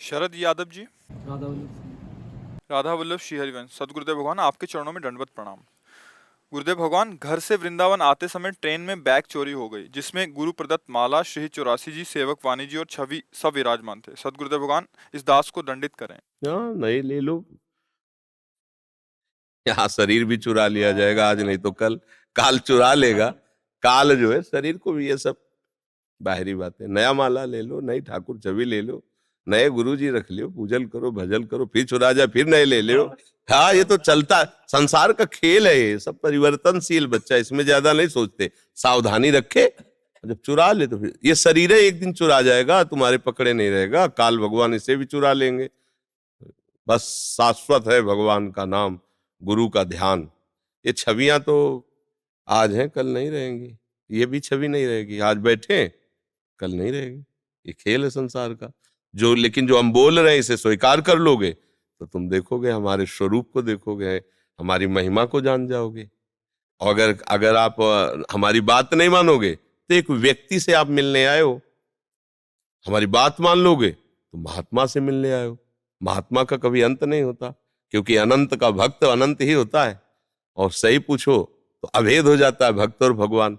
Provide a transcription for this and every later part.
शरद यादव जी। राधा वल्लभ सिंह। राधा वल्लभ श्री हरिवंश। सदगुरुदेव भगवान, आपके चरणों में दंडवत प्रणाम। गुरुदेव भगवान, घर से वृंदावन आते समय ट्रेन में बैग चोरी हो गई, जिसमें गुरु प्रदत्त माला, श्री 84 जी, सेवक वाणी जी और छवि सब विराजमान थे। सदगुरुदेव भगवान, इस दास को दंडित करें। हाँ, नए ले लो। यहाँ शरीर भी चुरा लिया जाएगा, आज नहीं तो कल काल चुरा लेगा। काल जो है शरीर को भी, ये सब बाहरी बातें। नया माला ले लो, नई ठाकुर छवि ले लो, नए गुरु जी रख लियो, पूजन करो, भजन करो, फिर चुरा जाए फिर नए ले लो। हाँ, ये तो चलता संसार का खेल है, ये सब परिवर्तनशील बच्चा, इसमें ज्यादा नहीं सोचते। सावधानी रखे, जब चुरा ले तो फिर ये शरीर है, एक दिन चुरा जाएगा, तुम्हारे पकड़े नहीं रहेगा। काल भगवान इसे भी चुरा लेंगे। बस शाश्वत है भगवान का नाम, गुरु का ध्यान। ये छवियां तो आज हैं, कल नहीं रहेंगी। ये भी छवि नहीं रहेगी, आज बैठे कल नहीं रहेगी। ये खेल है संसार का। लेकिन जो हम बोल रहे हैं इसे स्वीकार कर लोगे तो तुम देखोगे, हमारे स्वरूप को देखोगे, हमारी महिमा को जान जाओगे। और अगर अगर आप हमारी बात नहीं मानोगे तो एक व्यक्ति से आप मिलने आए हो, हमारी बात मान लोगे तो महात्मा से मिलने आए हो। महात्मा का कभी अंत नहीं होता, क्योंकि अनंत का भक्त अनंत ही होता है। और सही पूछो तो अभेद हो जाता है भक्त और भगवान।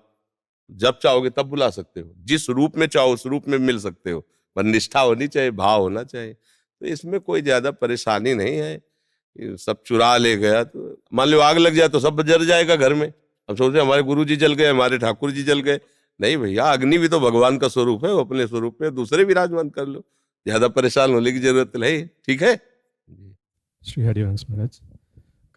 जब चाहोगे तब बुला सकते हो, जिस रूप में चाहो उस रूप में मिल सकते हो, पर निष्ठा होनी चाहिए, भाव होना चाहिए। तो इसमें कोई ज्यादा परेशानी नहीं है। ये सब चुरा ले गया तो मान लो आग लग जाए तो सब जल जाएगा घर में। हम सोचते हमारे गुरु जी जल गए, हमारे ठाकुर जी जल गए। नहीं भैया, अग्नि भी तो भगवान का स्वरूप है, वो अपने स्वरूप में दूसरे विराजमान कर लो। ज्यादा परेशान होने की जरूरत नहीं। ठीक है श्री हरिवंश महाराज,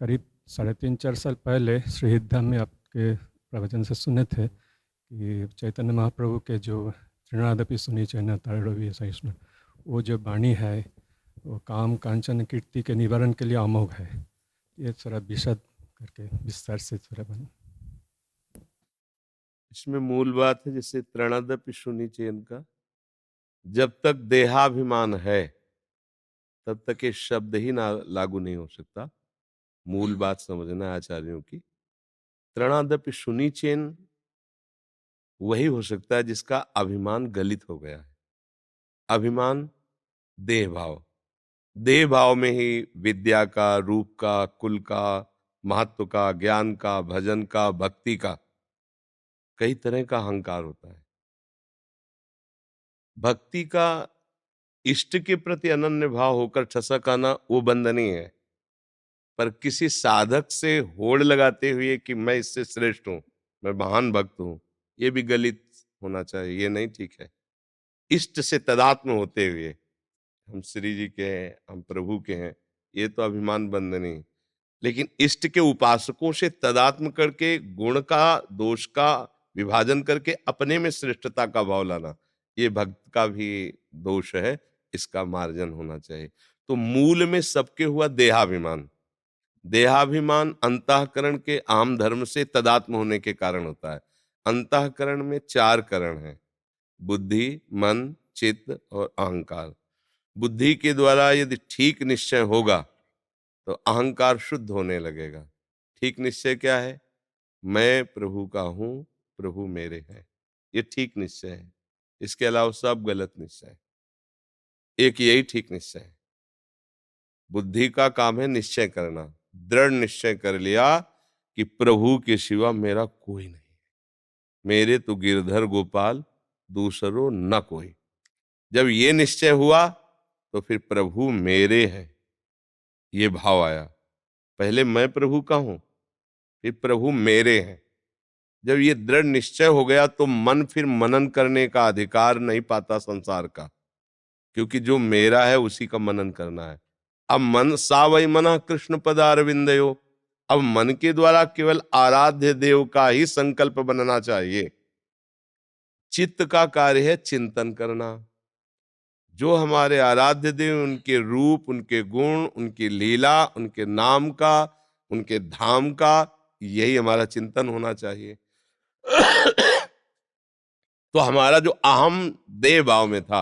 करीब 3.5-4 साल पहले श्री धाम में आपके प्रवचन से सुने थे कि चैतन्य महाप्रभु के जो तृणादपि सुनी चैना तारवी सहिष्णु, वो जो वाणी है वो काम कांचन कीर्ति के निवारण के लिए अमोघ है। ये थोड़ा विशद करके विस्तार से थोड़ा बना। इसमें मूल बात है, जैसे तृणादपि सुनी चैन का, जब तक देहाभिमान है तब तक ये शब्द ही ना लागू नहीं हो सकता। मूल बात समझना है आचार्यों की। तृणादपि सुनी चैन वही हो सकता है जिसका अभिमान गलित हो गया है। अभिमान देह भाव, देह भाव में ही विद्या का, रूप का, कुल का, महत्व का, ज्ञान का, भजन का, भक्ति का, कई तरह का अहंकार होता है। भक्ति का इष्ट के प्रति अनन्य भाव होकर ठसक आना वो बंधनीय है, पर किसी साधक से होड़ लगाते हुए कि मैं इससे श्रेष्ठ हूं, मैं महान भक्त हूं, ये भी गलित होना चाहिए, ये नहीं ठीक है। इष्ट से तदात्म होते हुए, हम श्री जी के हैं, हम प्रभु के हैं, ये तो अभिमान बंधनी। लेकिन इष्ट के उपासकों से तदात्म करके गुण का, दोष का विभाजन करके अपने में श्रेष्ठता का भाव लाना, ये भक्त का भी दोष है, इसका मार्जन होना चाहिए। तो मूल में सबके हुआ देहाभिमान। देहाभिमान अंतःकरण के आम धर्म से तदात्म होने के कारण होता है। अंतःकरण में 4 करण हैं, बुद्धि, मन, चित्त और अहंकार। बुद्धि के द्वारा यदि ठीक निश्चय होगा तो अहंकार शुद्ध होने लगेगा। ठीक निश्चय क्या है? मैं प्रभु का हूं, प्रभु मेरे हैं, ये ठीक निश्चय है। इसके अलावा सब गलत निश्चय है। एक यही ठीक निश्चय है। बुद्धि का काम है निश्चय करना। दृढ़ निश्चय कर लिया कि प्रभु के सिवा मेरा कोई नहीं है, मेरे तो गिरधर गोपाल दूसरो न कोई। जब ये निश्चय हुआ तो फिर प्रभु मेरे हैं, ये भाव आया। पहले मैं प्रभु का हूं, फिर प्रभु मेरे हैं। जब ये दृढ़ निश्चय हो गया तो मन फिर मनन करने का अधिकार नहीं पाता संसार का, क्योंकि जो मेरा है उसी का मनन करना है। अब मन सा वही मना कृष्ण पदारविंदयो, अब मन के द्वारा केवल आराध्य देव का ही संकल्प बनना चाहिए। चित्त का कार्य है चिंतन करना। जो हमारे आराध्य देव, उनके रूप, उनके गुण, उनकी लीला, उनके नाम का, उनके धाम का, यही हमारा चिंतन होना चाहिए। तो हमारा जो अहम देह भाव में था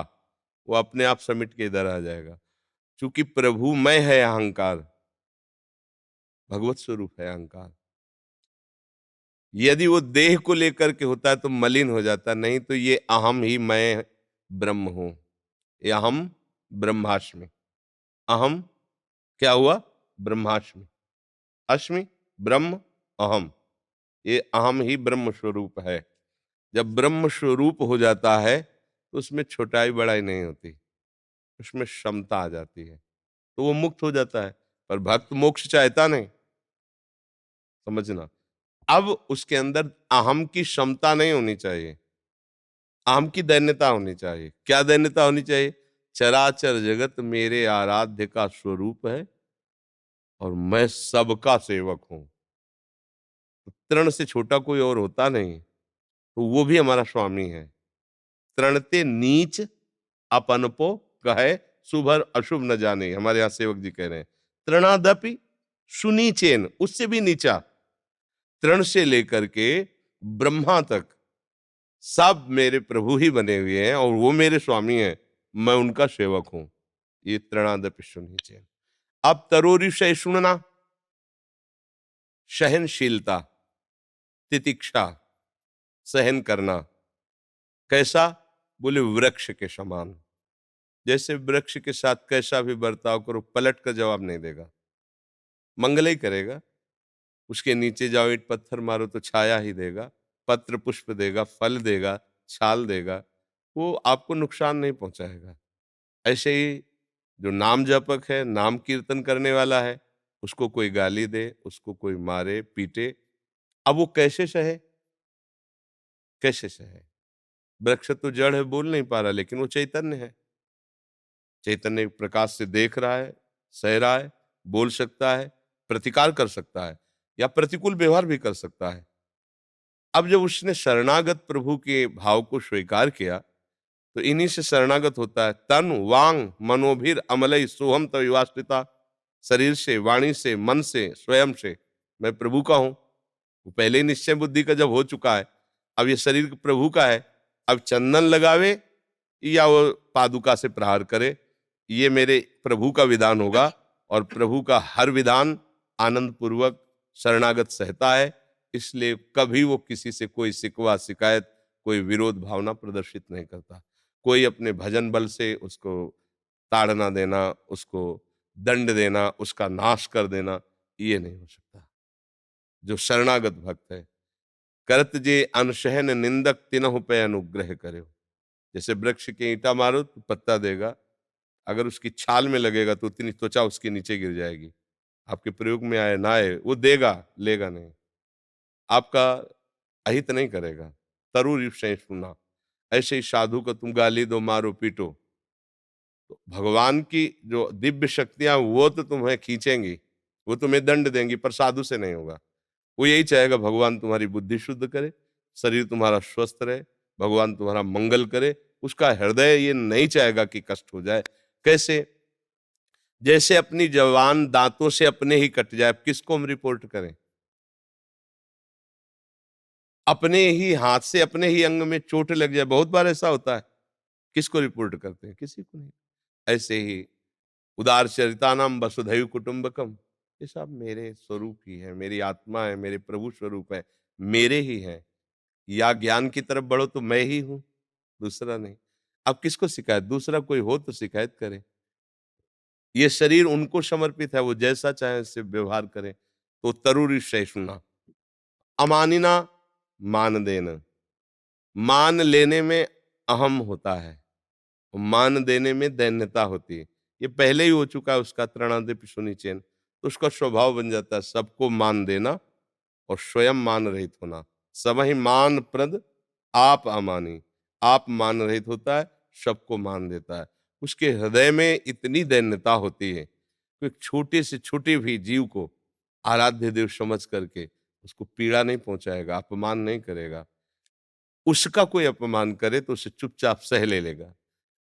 वो अपने आप समिट के इधर आ जाएगा। चूंकि प्रभु मैं है अहंकार, भगवत स्वरूप है अहंकार। यदि वो देह को लेकर के होता है तो मलिन हो जाता, नहीं तो ये अहम ही मैं ब्रह्म हूं, ये अहम ब्रह्माष्टमी। अहम क्या हुआ? ब्रह्माष्टमी। अष्टमी ब्रह्म अहम, ये अहम ही ब्रह्म स्वरूप है। जब ब्रह्म स्वरूप हो जाता है तो उसमें छोटाई बड़ाई नहीं होती, उसमें क्षमता आ जाती है, तो वो मुक्त हो जाता है। पर भक्त मोक्ष चाहता नहीं, समझना। अब उसके अंदर अहम की क्षमता नहीं होनी चाहिए, अहम की दैन्यता होनी चाहिए। क्या दैन्यता होनी चाहिए? चराचर जगत मेरे आराध्य का स्वरूप है और मैं सबका सेवक हूं। तृण से छोटा कोई और होता नहीं, तो वो भी हमारा स्वामी है। तृणते नीच अपनपो कहे, शुभ और अशुभ न जाने, हमारे यहाँ सेवक जी कह रहे हैं। तृणादपि सुनीचेन, उससे भी नीचा, तृण से लेकर के ब्रह्मा तक सब मेरे प्रभु ही बने हुए हैं और वो मेरे स्वामी हैं, मैं उनका सेवक हूं। ये तृणादपि सुनीचेन। अब तरोरिषय सुनना, सहनशीलता, तितिक्षा, सहन करना। कैसा? बोले वृक्ष के समान। जैसे वृक्ष के साथ कैसा भी बर्ताव करो, पलट कर जवाब नहीं देगा, मंगल ही करेगा। उसके नीचे जाओ, ईंट पत्थर मारो तो छाया ही देगा, पत्र पुष्प देगा, फल देगा, छाल देगा, वो आपको नुकसान नहीं पहुंचाएगा। ऐसे ही जो नाम जपक है, नाम कीर्तन करने वाला है, उसको कोई गाली दे, उसको कोई मारे पीटे, अब वो कैसे सहे? कैसे सहे? वृक्ष तो जड़ है, बोल नहीं पा रहा, लेकिन वो चैतन्य है। चैतन्य प्रकाश से देख रहा है, सह रहा है, बोल सकता है, प्रतिकार कर सकता है या प्रतिकूल व्यवहार भी कर सकता है। अब जब उसने शरणागत प्रभु के भाव को स्वीकार किया, तो इन्हीं से शरणागत होता है। तन वांग मनोभिर अमलई सोहम तविवास्थिता, शरीर से, वाणी से, मन से, स्वयं से मैं प्रभु का हूं। वो पहले ही निश्चय बुद्धि का जब हो चुका है, अब ये शरीर प्रभु का है, अब चंदन लगावे या वो पादुका से प्रहार करे, ये मेरे प्रभु का विधान होगा। और प्रभु का हर विधान आनंद पूर्वक शरणागत सहता है, इसलिए कभी वो किसी से कोई शिकवा शिकायत, कोई विरोध भावना प्रदर्शित नहीं करता। कोई अपने भजन बल से उसको ताड़ना देना, उसको दंड देना, उसका नाश कर देना, ये नहीं हो सकता। जो शरणागत भक्त है, करत जे अनशहन निंदक तिनहु पे अनुग्रह करे। जैसे वृक्ष के ईंटा मारो तो पत्ता देगा, अगर उसकी छाल में लगेगा तो उतनी त्वचा उसके नीचे गिर जाएगी। आपके प्रयोग में आए ना आए, वो देगा, लेगा नहीं, आपका अहित नहीं करेगा। तरुर सुना। ऐसे ही साधु को तुम गाली दो, मारो पीटो, तो भगवान की जो दिव्य शक्तियां वो तो तुम्हें खींचेंगी, वो तुम्हें दंड देंगी, पर साधु से नहीं होगा। वो यही चाहेगा भगवान तुम्हारी बुद्धि शुद्ध करे, शरीर तुम्हारा स्वस्थ रहे, भगवान तुम्हारा मंगल करे। उसका हृदय ये नहीं चाहेगा कि कष्ट हो जाए। कैसे? जैसे अपनी जवान दांतों से अपने ही कट जाए, किसको हम रिपोर्ट करें? अपने ही हाथ से अपने ही अंग में चोट लग जाए, बहुत बार ऐसा होता है, किसको रिपोर्ट करते हैं? किसी को नहीं। ऐसे ही उदार चरितानाम वसुधैव कुटुंबकम, ये सब मेरे स्वरूप ही है, मेरी आत्मा है, मेरे प्रभु स्वरूप है, मेरे ही है। या ज्ञान की तरफ बढ़ो तो मैं ही हूं, दूसरा नहीं। अब किसको शिकायत? दूसरा कोई हो तो शिकायत करे। ये शरीर उनको समर्पित है, वो जैसा चाहे उससे व्यवहार करें। तो तरुरी सहिष्णुना, अमानिना मान देना। मान लेने में अहम होता है, मान देने में दैन्यता होती है। ये पहले ही हो चुका है उसका त्रणादिप सुनिचेन, तो उसका स्वभाव बन जाता है सबको मान देना और स्वयं मान रहित होना। समहि मान प्रद आप अमानी, आप मान रहित होता है, सबको मान देता है। उसके हृदय में इतनी दैन्यता होती है कि एक छोटे से छोटे भी जीव को आराध्य देव समझ करके उसको पीड़ा नहीं पहुंचाएगा, अपमान नहीं करेगा। उसका कोई अपमान करे तो उसे चुपचाप सह ले लेगा।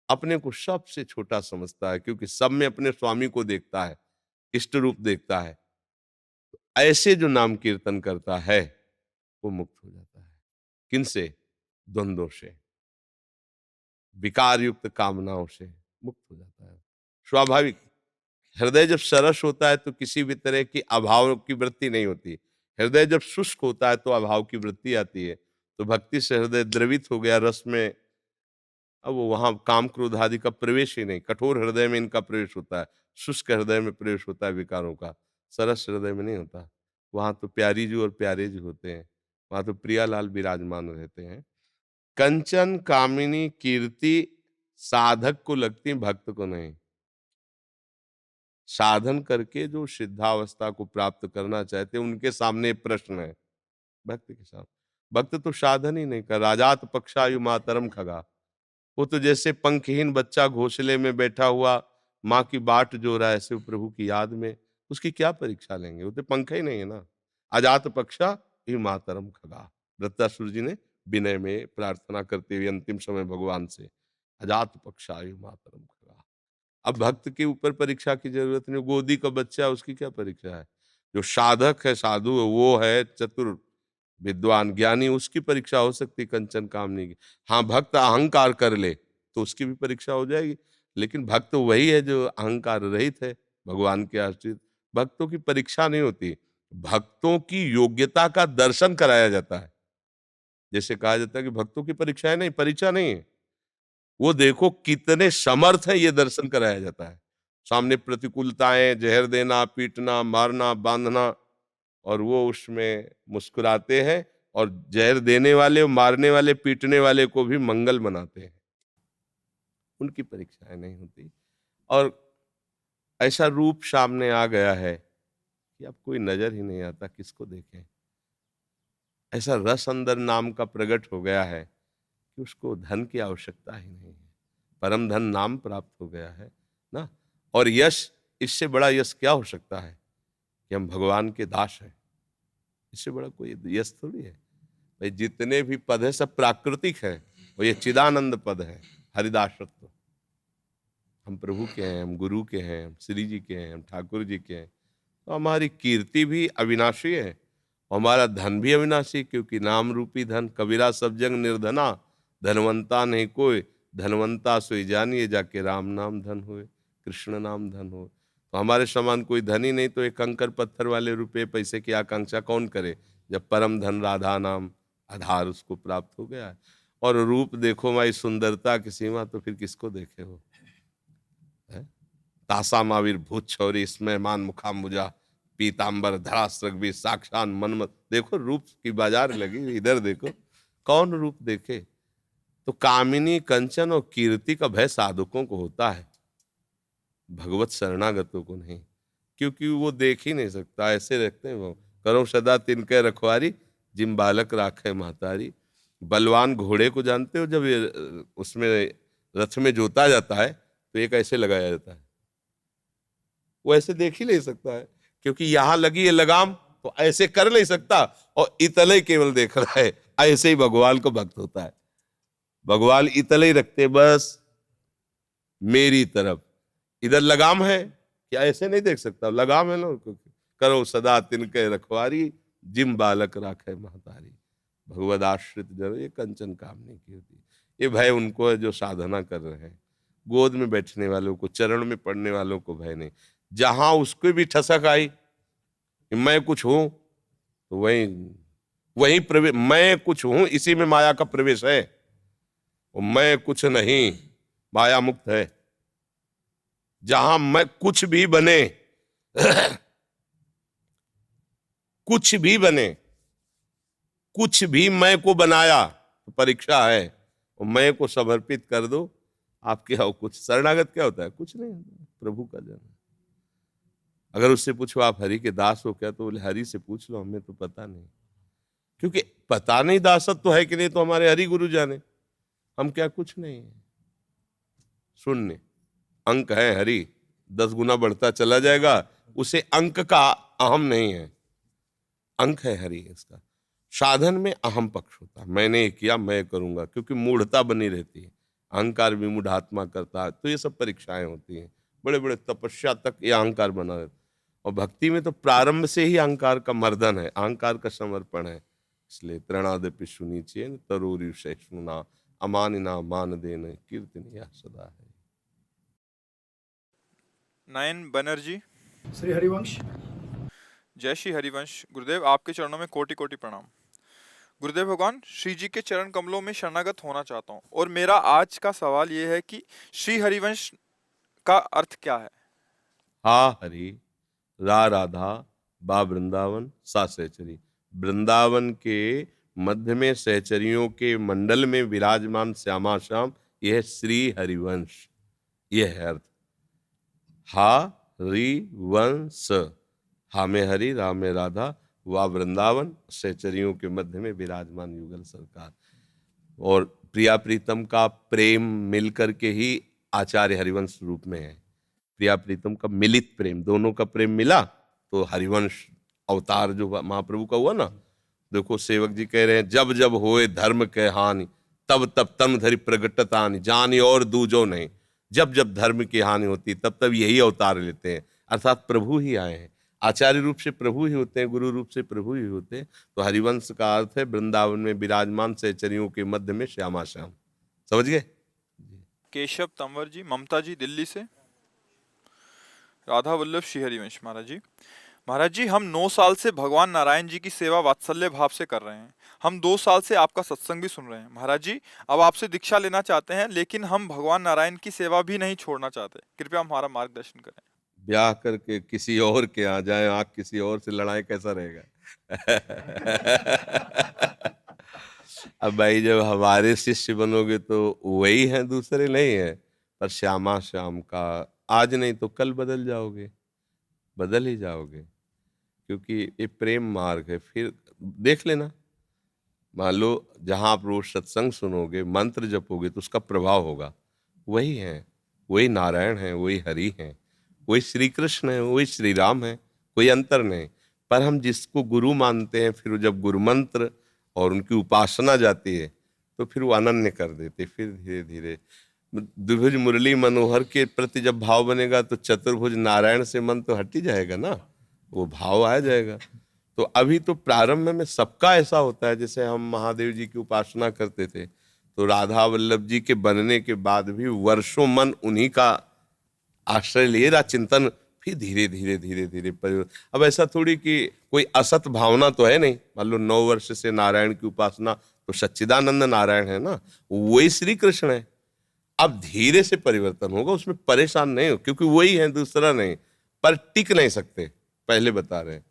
अपने को सबसे छोटा समझता है, क्योंकि सब में अपने स्वामी को देखता है, इष्ट रूप देखता है। ऐसे जो नाम कीर्तन करता है वो मुक्त हो जाता है। किनसे? द्वंद्वों से, विकार युक्त कामनाओं से मुक्त हो जाता है। स्वाभाविक हृदय जब सरस होता है तो किसी भी तरह की अभाव की वृत्ति नहीं होती। हृदय जब शुष्क होता है तो अभाव की वृत्ति आती है। तो भक्ति से हृदय द्रवित हो गया, रस में अब वो वहाँ काम क्रोध आदि का प्रवेश ही नहीं, कठोर हृदय में इनका प्रवेश होता है, शुष्क हृदय में प्रवेश होता है विकारों का, सरस हृदय में नहीं होता। वहाँ तो प्यारी जी और प्यारे जी होते हैं, वहाँ तो प्रियालाल विराजमान रहते हैं। कंचन कामिनी कीर्ति साधक को लगती, भक्त को नहीं। साधन करके जो सिद्धावस्था को प्राप्त करना चाहते हैं उनके सामने प्रश्न है, भक्त के सामने। भक्त तो साधन ही नहीं कर, राजात पक्षायु मातरम खगा। वो तो जैसे पंखहीन बच्चा घोंसले में बैठा हुआ माँ की बाट जो रहा है, ऐसे प्रभु की याद में उसकी क्या परीक्षा लेंगे, वो तो पंख ही नहीं है ना। अजात पक्षा यु मातरम खगा, वृत्तासुर जी ने विनय में प्रार्थना करते हुए अंतिम समय भगवान से, अजात पक्षा यु मातरम खगा। अब भक्त के ऊपर परीक्षा की जरूरत नहीं, गोदी का बच्चा है, उसकी क्या परीक्षा है। जो साधक है, साधु है, वो है चतुर विद्वान ज्ञानी, उसकी परीक्षा हो सकती है कंचन कामनी की। हाँ, भक्त अहंकार कर ले तो उसकी भी परीक्षा हो जाएगी, लेकिन भक्त वही है जो अहंकार रहित है, भगवान के आश्रित। भक्तों की परीक्षा नहीं होती, भक्तों की योग्यता का दर्शन कराया जाता है। जैसे कहा जाता है कि भक्तों की परीक्षाएं नहीं, परीक्षा नहीं है, वो देखो कितने समर्थ है, ये दर्शन कराया जाता है। सामने प्रतिकूलताएं, जहर देना, पीटना, मारना, बांधना, और वो उसमें मुस्कुराते हैं और जहर देने वाले, मारने वाले, पीटने वाले को भी मंगल मनाते हैं। उनकी परीक्षाएं नहीं होती। और ऐसा रूप सामने आ गया है कि अब कोई नजर ही नहीं आता, किसको देखें। ऐसा रस अंदर नाम का प्रकट हो गया है कि उसको धन की आवश्यकता ही नहीं है, परम धन नाम प्राप्त हो गया है ना। और यश, इससे बड़ा यश क्या हो सकता है कि हम भगवान के दास हैं। इससे बड़ा कोई यश थोड़ी है भाई। जितने भी पद है सब प्राकृतिक है, और ये चिदानंद पद है, हरिदासत्व। हम प्रभु के हैं, हम गुरु के हैं, हम श्री जी के हैं, हम ठाकुर जी के हैं, तो हमारी कीर्ति भी अविनाशी है, हमारा धन भी अविनाशी, क्योंकि नाम रूपी धन। कबीरा सब जंग निर्धना, धनवंता नहीं कोई, धनवंता सोई जानिए जाके राम नाम धन हुए, कृष्ण नाम धन हो। तो हमारे समान कोई धन ही नहीं, तो एक कंकर पत्थर वाले रुपए पैसे की आकांक्षा कौन करे, जब परम धन राधा नाम आधार उसको प्राप्त हो गया है। और रूप देखो माई सुंदरता की सीमा, तो फिर किसको देखे हो। तासा मावीर भूत छौरी इसमें मान मुखाम्बुजा, पीतांबर धरास्रग भी साक्षात मनमत। देखो रूप की बाजार लगी, इधर देखो कौन रूप देखे। तो कामिनी कंचन और कीर्ति का भय साधकों को होता है, भगवत शरणागतों को नहीं, क्योंकि वो देख ही नहीं सकता। ऐसे रखते हैं वो, करो सदा तिनके रखवारी, जिम बालक राखे महतारी। बलवान घोड़े को जानते हो, जब ये उसमें रथ में जोता जाता है तो एक ऐसे लगाया जाता है, वो ऐसे देख ही नहीं सकता है, क्योंकि यहां लगी है लगाम, तो ऐसे कर नहीं सकता, और इतले केवल देख रहा है। ऐसे ही भगवान को भक्त होता है, भगवान इतले ही रखते, बस मेरी तरफ। इधर लगाम है, क्या ऐसे नहीं देख सकता, लगाम है ना। करो सदा तिनके रखवारी, जिम बालक राखे महतारी। भगवद आश्रित जन ये कंचन कामनी कीर्ति, ये भय उनको है जो साधना कर रहे हैं। गोद में बैठने वालों को, चरण में पड़ने वालों को भय नहीं। जहां उसको भी ठसक आई कि मैं कुछ हूं, तो वही प्रवेश, मैं कुछ हूं, इसी में माया का प्रवेश है। और मैं कुछ नहीं, माया मुक्त है। जहां मैं कुछ भी बने कुछ भी बने, कुछ भी मैं को बनाया, तो परीक्षा है, और मैं को समर्पित कर दो, आपके आओ कुछ। शरणागत क्या होता है, कुछ नहीं, प्रभु का जन। अगर उससे पूछो आप हरि के दास हो क्या, तो बोले हरि से पूछ लो, हमें तो पता नहीं। क्योंकि पता नहीं दासत्व तो है कि नहीं, तो हमारे हरि गुरु जाने, हम क्या कुछ नहीं है, शून्य। अंक है हरि, 10 गुना बढ़ता चला जाएगा, उसे अंक का अहम नहीं है, अंक है हरि इसका। साधन में अहम पक्ष होता है, मैंने ये किया, मैं करूंगा, क्योंकि मूढ़ता बनी रहती है, अहंकार विमूढ़ आत्मा करता है। तो ये सब परीक्षाएं होती हैं, बड़े बड़े तपस्या तक ये अहंकार बना रहता है। और भक्ति में तो प्रारंभ से ही अहंकार का मर्दन है, अहंकार का समर्पण है। इसलिए तृणादपि सुनीचेन तरोरि सहिष्णुना, अमानिना मान देन कीर्तनिया सदा है। नयन बनर्जी। श्री हरिवंश। जय श्री हरिवंश। गुरुदेव आपके चरणों में कोटि कोटि प्रणाम। गुरुदेव भगवान, श्री जी के चरण कमलों में शरणागत होना चाहता हूँ और मेरा आज का सवाल ये है कि श्री हरिवंश का अर्थ क्या है? हा हरि, रा राधा, बा वृंदावन, सा सहचरी। वृंदावन के मध्य में सहचरियों के मंडल में विराजमान श्यामा श्याम, यह श्री हरिवंश, यह है अर्थ। हा हरि वंश, हा में हरि, रा में राधा, वा वृंदावन, सहचरियों के मध्य में विराजमान युगल सरकार। और प्रिया प्रीतम का प्रेम मिलकर के ही आचार्य हरिवंश रूप में है। प्रिया प्रीतम का मिलित प्रेम, दोनों का प्रेम मिला तो हरिवंश अवतार जो महाप्रभु का हुआ ना। देखो सेवक जी कह रहे हैं, जब जब होए धर्म के हानि, तब तब तन धरि प्रगटतानि, जानी और दूजो नहीं। जब जब धर्म की हानि होती तब तब यही अवतार लेते हैं, अर्थात प्रभु ही आए हैं। आचार्य रूप से प्रभु ही होते हैं, गुरु रूप से प्रभु ही होते हैं। तो हरिवंश का अर्थ है वृंदावन में विराजमान सहचरियों के मध्य में श्यामा श्याम। समझ गए? केशव तंवर जी, ममता जी दिल्ली से। राधा वल्लभ श्री हरिवंश महाराज जी, हम 9 साल से भगवान नारायण जी की सेवा वात्सल्य भाव से कर रहे हैं। हम 2 साल से आपका सत्संग भी सुन रहे हैं। महाराज जी, अब आपसे दीक्षा लेना चाहते हैं, लेकिन हम भगवान नारायण की सेवा भी नहीं छोड़ना चाहते। कृपया हमारा मार्गदर्शन करें। ब्याह करके किसी और के यहाँ जाए, आँख किसी और से लड़ाई, कैसा रहेगा? अब भाई जब हमारे शिष्य बनोगे तो वही हैं, दूसरे नहीं है। पर श्यामा श्याम का आज नहीं तो कल बदल जाओगे, बदल ही जाओगे, क्योंकि ये प्रेम मार्ग है। फिर देख लेना, मान लो जहाँ आप रोज सत्संग सुनोगे, मंत्र जपोगे तो उसका प्रभाव होगा। वही है, वही नारायण है, वही हरि हैं, वही श्री कृष्ण है, वही श्री राम है, कोई अंतर नहीं। पर हम जिसको गुरु मानते हैं, फिर जब गुरु मंत्र और उनकी उपासना जाती है तो फिर वो अनन्य कर देते। फिर धीरे धीरे द्विभुज मुरली मनोहर के प्रति जब भाव बनेगा तो चतुर्भुज नारायण से मन तो हट ही जाएगा ना, वो भाव आ जाएगा। तो अभी तो प्रारंभ में सबका ऐसा होता है। जैसे हम महादेव जी की उपासना करते थे तो राधा वल्लभ जी के बनने के बाद भी वर्षों मन उन्हीं का आश्रय लिए रहा, चिंतन। फिर धीरे धीरे धीरे धीरे परिवर्तन। अब ऐसा थोड़ी कि कोई असत भावना तो है नहीं। मान लो 9 वर्ष से नारायण की उपासना, तो सच्चिदानंद नारायण है ना, वही श्री कृष्ण है। अब धीरे से परिवर्तन होगा, उसमें परेशान नहीं हो, क्योंकि वही है, दूसरा नहीं। पर टिक नहीं सकते, पहले बता रहे हैं,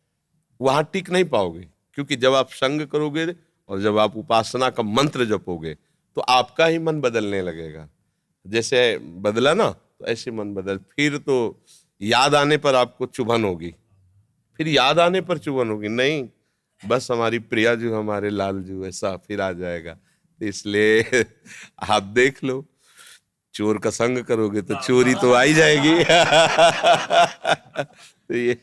वहां टिक नहीं पाओगे। क्योंकि जब आप संग करोगे और जब आप उपासना का मंत्र जपोगे तो आपका ही मन बदलने लगेगा। जैसे बदला ना, तो ऐसे मन बदल। फिर तो याद आने पर आपको चुभन होगी, फिर याद आने पर चुभन होगी नहीं, बस हमारी प्रिया जो, हमारे लाल जो, ऐसा फिर आ जाएगा। तो इसलिए आप देख लो, चोर का संग करोगे तो चोरी तो आ ही जाएगी। तो ये